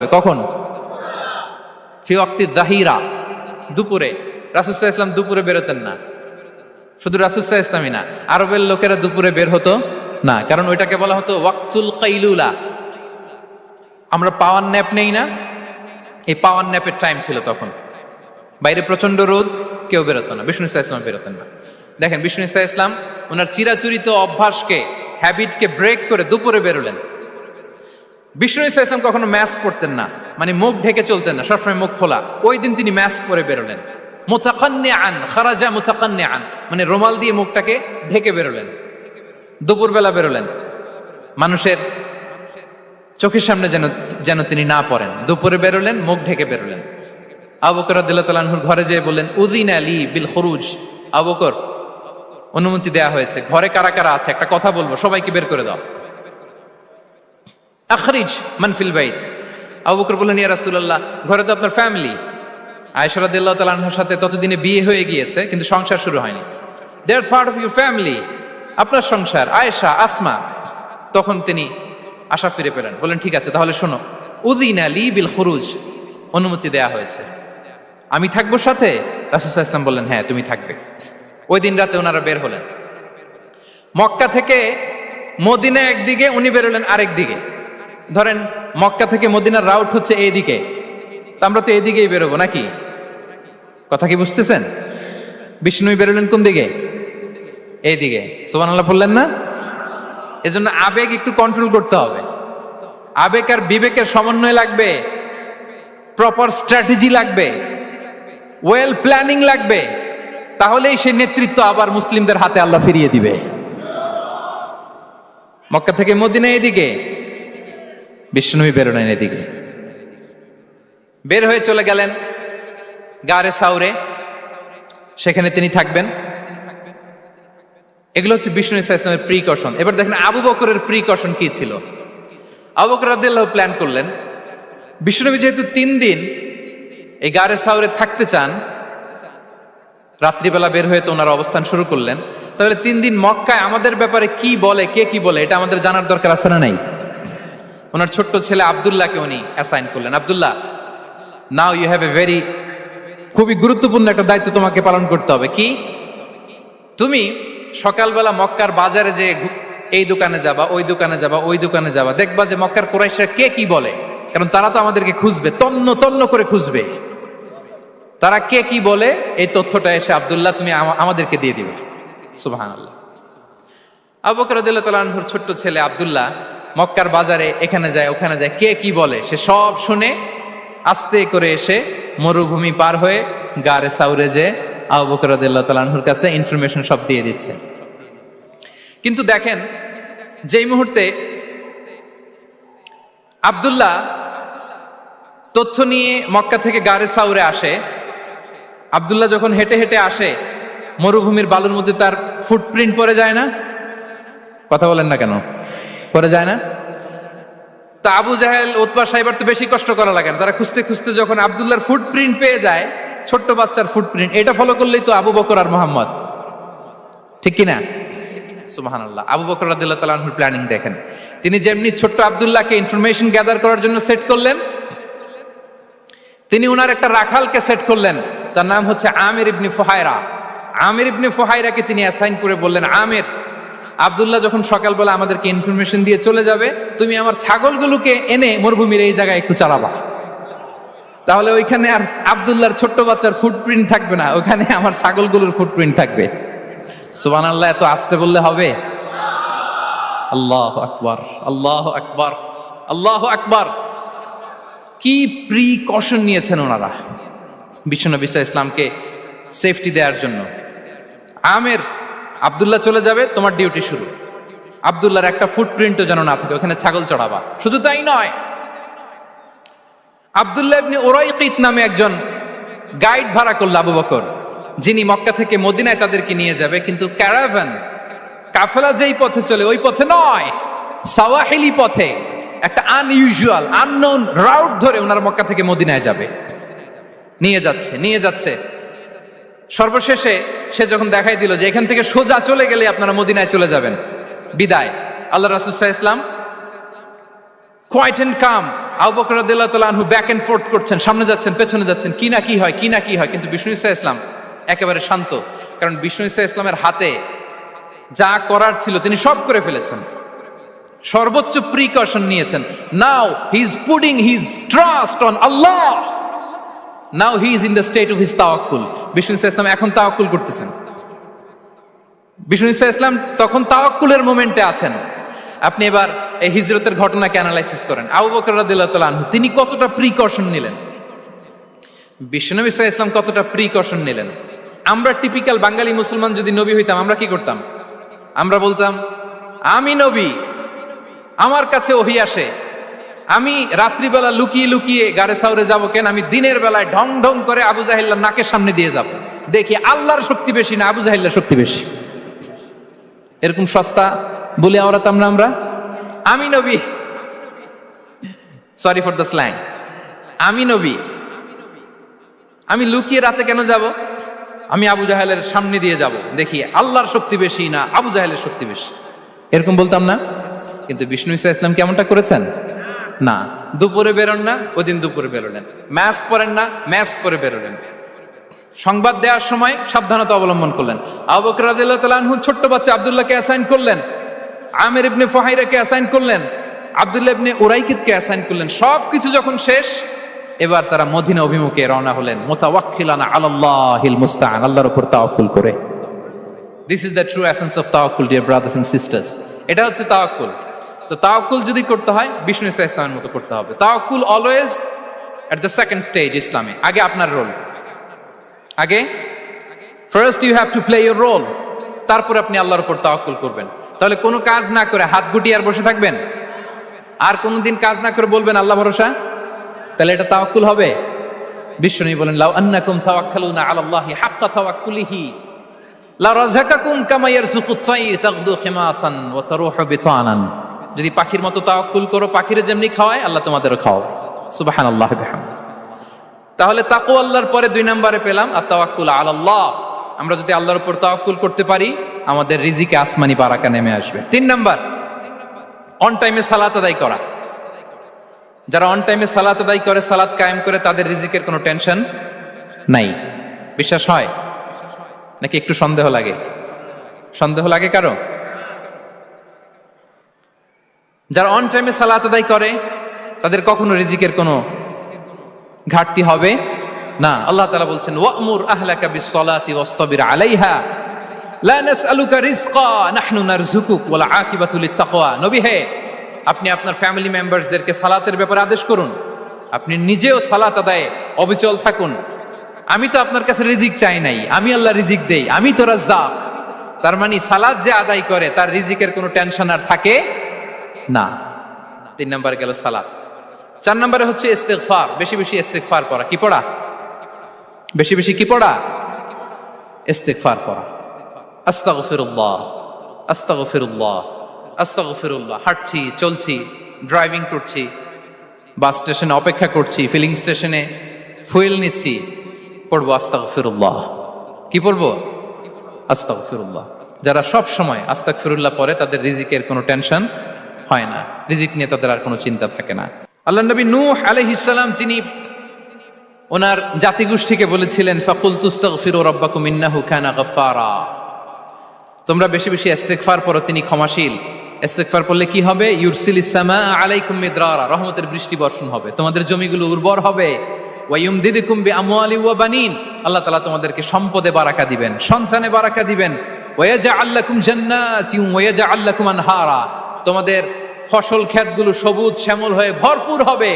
কখন? ফি ওয়াক্তি যাহিরা, দুপুরে। রাসূল সাল্লাল্লাহু আলাইহি ওয়াসাল্লাম দুপুরে বেরোতেন না। শুধু রাসূল সাল্লাল্লাহু আলাইহি ওয়াসাল্লামই না, আরবের লোকেরা দুপুরে বের হতো না, কারণ ওইটাকে বলা হতো ওয়াক্তুল কাইলুলা। আমরা পাওয়ার ন্যাপ নেই না, এই পাওয়ার ন্যাপের টাইম ছিল তখন। বাইরে প্রচন্ড রোদ, কেউ বেরোতো না, বিষ্ণু সাল্লাল্লাহু আলাইহি ওয়াসাল্লাম বেরোতেন না। দেখেন বিষ্ণু সাল্লাল্লাহু আলাইহি ওয়াসাল্লাম ওনার চিরাচরিত অভ্যাসকে, হ্যাবিটকে ব্রেক করে দুপুরে বেরোলেন। বিষ্ণু সাল্লাল্লাহু আলাইহি ওয়াসাল্লাম কখনো মাস্ক পরতেন না, মানে মুখ ঢেকে চলতেন না, সবসময় মুখ খোলা। ওই দিন তিনি মাস্ক পরে বেরোলেন। মুতাকান্নিআন, খারাজা মুতাকান্নিআন, মানে রুমাল দিয়ে মুখটাকে ঢেকে বেরোলেন। দুপুরবেলা বেরোলেন, মানুষের চোখের সামনে যেন তিনি না পড়েন। দুপুরে বেরোলেন, মুখ ঢেকে বেরোলেন। আবু বকর রাদিয়াল্লাহু তাআলা আনহুর ঘরে যেয়ে বললেন, উযিনা লি বিল খুরুজ। আবু বকর, অনুমতি দেয়া হয়েছে, ঘরে কারা কারা আছে একটা কথা বলবো, সবাইকে বের করে দাও। আখরিজ মান ফিল বাইত। আবু বকর বললেন, ইয়া রাসূলুল্লাহ, ঘরে তো আপনার ফ্যামিলি। আয়েশা রাদিয়াল্লাহু তাআলা আনহার সাথে ততদিনে বিয়ে হয়ে গিয়েছে, কিন্তু সংসার শুরু হয়নি। দে আর পার্ট অফ ইউর ফ্যামিলি, আপনার সংসার, আয়েশা, আসমা। তখন তিনি আশা ফিরে পেলেন, বললেন ঠিক আছে তাহলে শোনো, উযিনা লি বিল খুরুজ, অনুমতি দেয়া হয়েছে, আমি থাকবো সাথে? রাসূল সাল্লাল্লাহু আলাইহি ওয়াসাল্লাম বললেন, হ্যাঁ তুমি থাকবে। ওই দিন রাতে ওনারা বের হলেন। মক্কা থেকে মদিনা একদিকে, উনি বেরোলেন আরেক দিকে। ধরেন মক্কা থেকে মদিনার রাউট হচ্ছে এইদিকে, তা আমরা তো এইদিকেই বেরোবো নাকি? কথা কি বুঝতেছেন? বিষ্ণু বেরোলেন কোন দিকে? এইদিকে। সুবহানাল্লাহ বললেন না? এজন্য আবেগ একটু কন্ট্রোল করতে হবে। আবেগ আর বিবেকের সমন্বয় লাগবে, প্রপার স্ট্র্যাটেজি লাগবে, ওয়েল প্ল্যানিং লাগবে, তাহলেই সেই নেতৃত্ব আবার মুসলিমদের হাতে আল্লাহ ফিরিয়ে দিবে। মক্কা থেকে মদিনা এদিকে, বিষ্ণুই বেরোলেন এদিকে। বের হয়ে চলে গেলেন গারে সাউরে, সেখানে তিনি থাকবেন। এগুলো হচ্ছে বিষ্ণু ইসলামের প্রিকশন। এবার দেখেন আবু বকরের প্রিকশন কি ছিল। আবু বকর রাদিয়াল্লাহু প্ল্যান করলেন, বিষ্ণুনবী যেহেতু 3 দিন এই গারে সাউরে থাকতে চান, রাত্রিবেলা বের হয়ে তো ওনার অবস্থান শুরু করলেন, তাহলে 3 দিন মক্কায় আমাদের ব্যাপারে কি বলে, কে কি বলে, এটা আমাদের জানার দরকার আছে না নাই? ওনার ছোট্ট ছেলে আব্দুল্লাহকে উনি অ্যাসাইন করলেন। Abdullah, now you have a very, খুবই গুরুত্বপূর্ণ একটা দায়িত্ব তোমাকে পালন করতে হবে। কি? তুমি সকালবেলা মক্কার বাজারে যে এই দোকানে যাবা, ওই দোকানে যাবা, ওই দোকানে যাবা, দেখবা যে মক্কার কুরাইশরা কে কি বলে, কারণ তারা তো আমাদেরকে খুঁজবে, তন্ন তন্ন করে খুঁজবে। তারা কে কি বলে এই তথ্যটা এসে আব্দুল্লাহ তুমি আমাদেরকে দিয়ে দিবে। সুবহানাল্লাহ। আবু বকর রাদিয়াল্লাহু তাআলা আনহুর ছোট্ট ছেলে আব্দুল্লাহ মক্কার বাজারে এখানে যায় ওখানে যায়, কে কি বলে সে সব শুনে আস্তে করে এসে মরুভূমি পার হয়ে গারে সাউরে যে আবু বকর রাদিয়াল্লাহু তাআলা আনহুর কাছে ইনফরমেশন সব দিয়ে দিচ্ছে। কিন্তু দেখেন, যেই মুহূর্তে আব্দুল্লাহ তথ্য নিয়ে মক্কা থেকে গারে সাউরে আসে, আব্দুল্লাহ যখন হেঁটে হেঁটে আসে, মরুভূমির বালুর মধ্যে তার ফুটপ্রিন্ট পড়ে যায় না? কথা বলেন না কেন? পড়ে যায় না? তা আবু জাহেল, উতবা, সাইবার তো বেশি কষ্ট করা লাগে না। তারা খুঁজতে খুঁজতে যখন আব্দুল্লাহর ফুটপ্রিন্ট পেয়ে যায়, ছোট্ট বাচ্চার ফুটপ্রিন্ট, এটা ফলো করলেই তো আবু বকর আর মুহাম্মদ, ঠিক কিনা? সুবহানাল্লাহ। আবু বকর রাদিয়াল্লাহু তাআলা আনহুর প্ল্যানিং দেখেন। তিনি যেমনি ছোট্ট আব্দুল্লাহকে ইনফরমেশন গ্যাদার করার জন্য সেট করলেন, তিনি উনার একটা রাখালকে সেট করলেন, তার নাম হচ্ছে আমির ইবনে ফুহায়রা। আমির ইবনে ফুহায়রাকে তিনি অ্যাসাইন করে বললেন, আমির, আব্দুল্লাহ যখন সকালবেলা আমাদেরকে ইনফরমেশন দিয়ে চলে যাবে, তুমি আমার ছাগলগুলোকে এনে মরুভূমির এই জায়গায় একটু চালাবা। তাহলে ওইখানে আর আব্দুল্লাহর ছোট্ট বাচ্চার ফুটপ্রিন্ট থাকবে না, ওখানে আমার ছাগলগুলোর ফুটপ্রিন্ট থাকবে। সুবহানাল্লাহ। এত আসতে বললে হবে? আল্লাহু আকবার, আল্লাহু আকবার, আল্লাহু আকবার। কি প্রিকশন নিয়েছেন ওনারা বিশ্বনবী সাল্লাল্লাহু আলাইহি ইসলামকে সেফটি দেওয়ার জন্য। আমির, আব্দুল্লাহ চলে যাবে, তোমার ডিউটি শুরু। আব্দুল্লাহর একটা ফুটপ্রিন্টও যেন না থাকে, ওখানে ছাগল চড়াবা। শুধু তাই নয়, আব্দুল্লাহ ইবনে উরাইকিত নামে একজন গাইড ভাড়া করল আবু বকর, যিনি মক্কা থেকে মদিনায় তাদেরকে নিয়ে যাবে। কিন্তু ক্যারাভান, কাফেলা যেই পথে চলে ওই পথে নয়, সাওয়াহিলি পথে, একটা আনইউজুয়াল, আননোন রাউট ধরে ওনার মক্কা থেকে মদিনায় যাবে। নিয়ে যাচ্ছে। সর্বশেষে সে যখন দেখাই দিল যে এখান থেকে সোজা চলে গেলে আপনারা মদিনায় চলে যাবেন, বিদায়। আল্লাহ রাসূল সাল্লাল্লাহু আলাইহি ওয়াসাল্লাম কোয়াইট এন্ড কাম আবু বকর রাদিয়াল্লাহু তাআলা আনহু ব্যাক এন্ড ফোর্থ করছেন, সামনে যাচ্ছেন পেছনে যাচ্ছেন, কি না কি হয় কি না কি হয়, কিন্তু বিষ্ণু ইসা ইসলাম একেবারে শান্ত, কারণ বিষ্ণু ইসা ইসলামের হাতে যা করার ছিল তিনি সব করে ফেলেছেন, সর্বোচ্চ প্রিকশন নিয়েছেন। Now he is putting his trust on Allah, now he is in the state of his তাওয়াক্কুল। বিষ্ণু ইসা ইসলাম এখন তাওয়াক্কুল করতেছেন। বিষ্ণু ইসা ইসলাম তখন তাওয়াক্কুলের মোমেন্টে আছেন। আপনি এবার এই হিজরতের ঘটনাকে অ্যানালাইসিস করেন। আবু বকর রাদিয়াল্লাহু তাআলা আনহু তিনি কতটা প্রিকশন নিলেন, বিশ্বনবী সাল্লাল্লাহু আলাইহি ওয়াসাল্লাম কতটা প্রিকশন নিলেন। আমরা টিপিক্যাল বাঙালি মুসলমান যদি নবী হইতাম আমরা কি করতাম? আমরা বলতাম আমি নবী, আমার কাছে ওহী আসে, আমি রাত্রিবেলা লুকিয়ে লুকিয়ে গারে সাউরে যাব কেন, আমি দিনের বেলায় ঢং ঢং করে আবু জাহেলের নাকের সামনে দিয়ে যাব, দেখি আল্লাহর শক্তি বেশি না আবু জাহেলের শক্তি বেশি। এরকম সস্তা বলে আওড়াতাম না আমরা? আমি নবী, সরি ফর দ্য স্ল্যাং, আমি নবী, আমি লুকিয়ে রাতে কেন যাব, আমি আবু জাহেলের সামনে দিয়ে যাব, দেখি আল্লাহর শক্তি বেশি না আবু জাহেলের শক্তি বেশি, এরকম বলতাম না? কিন্তু বিষ্ণু ইসা ইসলাম কেমনটা করেছেন? না, দুপুরে বেরোন না, ওই দিন দুপুরে বেরোলেন, মাস্ক পরেন না, মাস্ক পরে বেরোলেন, সংবাদ দেওয়ার সময় সাবধানতা অবলম্বন করলেন। আবু বকর রাদিয়াল্লাহু তাআলা আনহু ছোট্ট বাচ্চা আব্দুল্লাহকে অ্যাসাইন করলেন, আমির ইবনে ফুহাইরাকে অ্যাসাইন করলেন, আব্দুল্লাহ ইবনে উরাইকিতকে অ্যাসাইন করলেন। সবকিছু যখন শেষ, এবার তারা মদিনা অভিমুখে রওনা হলেন, মুতাওয়াক্কিলানা আলাল্লাহিল মুস্তাআন, আল্লাহর উপর তাওয়াক্কুল করে। This is the true essence of তাওয়াক্কুল ডিয়ার ব্রাদার্স এন্ড সিস্টার্স। এটা হচ্ছে তাওয়াক্কুল। তো তাওয়াক্কুল যদি করতে হয় বিষ্ণু ইসা ইসলামের মতো করতে হবে। তাওয়াক্কুল always at the second stage ইসলামে। আগে আপনার রোল, আগে first you have to play your role, তারপর আপনি আল্লাহর উপর তাওয়াক্কুল করবেন। তাহলে কোনো কাজ না করে হাত গুটিয়ে আর বসে থাকবেন, আর কোনোদিন কাজ না করে বলবেন আল্লাহ ভরসা, তাহলে এটা তাওয়াক্কুল হবে? বিশ্বনবী বলেন লাউ আন্নাকুম তাওয়াক্কালুনা আলাল্লাহি হাক্কা তাওয়াক্কুলিহি লা রাযাকাকুম কামা ইয়ারযুকুত তায়র তাগদু খিমাসান ওয়া তারুহু বিতানান। যদি পাখির মতো তাওয়াক্কুল করো, পাখিরে যেমনি খাওয়ায় আল্লাহ তোমাদেরও খাওয়াবে। সুবহানাল্লাহি ওয়া বিহামদিহি। তাহলে তাকওয়া আল্লাহর পরে 2 নম্বরে পেলাম আত তাওয়াক্কুল আলাল্লাহ। আমরা যদি আল্লাহর উপর তাওয়াক্কুল করতে পারি আমাদের রিজিকে আসমানি বারাকা নেমে আসবে। 3 নাম্বার অন টাইমে সালাত আদায় করা। যারা অন টাইমে সালাত আদায় করে, সালাত কায়েম করে, তাদের রিজিকের কোনো টেনশন নাই। বিশ্বাস হয় নাকি একটু সন্দেহ লাগে? সন্দেহ লাগে কারো? যারা অন টাইমে সালাত আদায় করে তাদের কখনো রিজিকের কোনো ঘাটতি হবে না। আল্লাহ তাআলা বলছেন ওয়া'মুর আহলাকা বিস-সালাতি ওয়াসতাবির আলাইহা লা নাসআলুকা রিজকা নাহনু নারযুকুক ওয়াল আকিবাতু লিত-তাকওয়া। নবী হে, আপনি আপনার ফ্যামিলি মেম্বারসদেরকে সালাতের ব্যাপারে আদেশ করুন, আপনি নিজেও সালাত আদায়ে অবিচল থাকুন। আমি তো আপনার কাছে রিজিক চাই নাই, আমি আল্লাহ রিজিক দেই, আমি তো রাজ্জাক। তার মানে সালাত যে আদায় করে তার রিজিকের কোনো টেনশন আর থাকে না। 3 নম্বরে গেল সালাত। 4 নম্বরে হচ্ছে ইস্তিগফার, বেশি বেশি ইস্তিগফার করা। কি পড়া? বেশি বেশি কি পড়া? ইস্তিগফার করা। আস্তাগফিরুল্লাহ, আস্তাগফিরুল্লাহ, আস্তাগফিরুল্লাহ। হাঁটছি, চলছি, ড্রাইভিং করছি, বাস স্টেশনে অপেক্ষা করছি, ফিলিং স্টেশনে ফুয়েল নিচ্ছি, পড়বো আস্তাগফিরুল্লাহ। কি পড়বো? আস্তাগফিরুল্লাহ। যারা সব সময় আস্তাগফিরুল্লাহ পড়ে তাদের রিজিকের কোনো টেনশন হয় না, রিজিক নিয়ে তাদের আর কোনো চিন্তা থাকে না। আল্লাহ নবী নূহ আলাইহিস সালাম যিনি ওনার জাতিগোষ্ঠীকে বলেছিলেন ফাকুলতু আস্তাগফিরু রাব্বাকুম ইন্নাহু কানা গাফফারা, তোমরা বেশি বেশি ইস্তিগফার পড়ো, তিনি ক্ষমাশীল। ইস্তিগফার পড়লে কি হবে? ইউরসিলিস সামা আলাইকুম মিদরারা, রহমতের বৃষ্টি বর্ষণ হবে, তোমাদের জমিগুলো উর্বর হবে। ওয়া ইউমদিদুকুম বিআমওয়ালি ওয়া বানিন, আল্লাহ তাআলা তোমাদেরকে সম্পদে বারাকা দিবেন, সন্তানে বারাকা দিবেন। ওয়া ইয়াজআল লাকুম জান্নাতিন ওয়া ইয়াজআল লাকুম আনহারা, তোমাদের ফসল ক্ষেতগুলো সবুজ শ্যামল হয়ে ভরপুর হবে,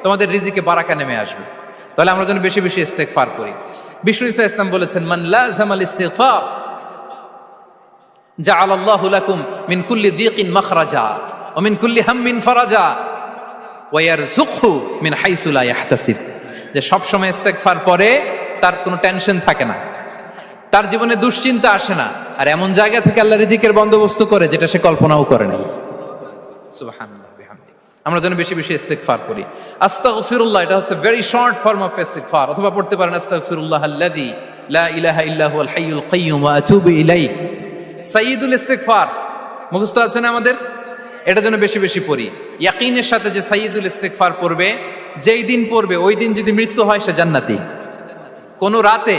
তোমাদের রিজিকে বারাকা নেমে আসবে। তাহলে আমরা যেন বেশি বেশি ইস্তিগফার করি। বিষ্ণু ইসা ইসলাম বলেছেন মান লাযামাল ইস্তিগফার জাআলাল্লাহু লাকুম মিন কুল্লি দিকিন মাখরাজা ওয়া মিন কুল্লি হাম্মিন ফারাজা ওয়া ইয়ারযুকহু মিন হাইসু লা ইয়াহতাসিব। যে সব সময় ইস্তিগফার করে তার কোনো টেনশন থাকে না, তার জীবনে দুশ্চিন্তা আসে না, আর এমন জায়গা থেকে আল্লাহ রিজিকের বন্দোবস্ত করে যেটা সে কল্পনাও করে নাই। সুবহানাল্লাহ বিহামদিহি। আমরা যেন বেশি বেশি ইস্তিগফার করি। আস্তাগফিরুল্লাহ, এটা হচ্ছে ভেরি শর্ট ফর্ম অফ ইস্তিগফার। অথবা পড়তে পারেন আস্তাগফিরুল্লাহ আল্লাযী লা ইলাহা ইল্লা হুয়াল হাইয়ুল কাইয়্যুম ওয়া আতুবু ইলাইহি। সাইয়্যিদুল ইস্তিগফার মুখস্থ আছে না আমাদের? এটা যেন বেশি বেশি পড়ি। ইয়াকিনের সাথে যে সাইয়্যিদুল ইস্তিগফার পড়বে, যেই দিন পড়বে ওই দিন যদি মৃত্যু হয় সে জান্নাতি। কোন রাতে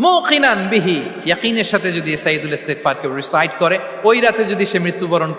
মুকিনান বিহি, ইয়াকিনের সাথে যদি সাইয়্যিদুল ইস্তিগফার কেউ রিসাইট করে, ওই রাতে যদি সে মৃত্যুবরণ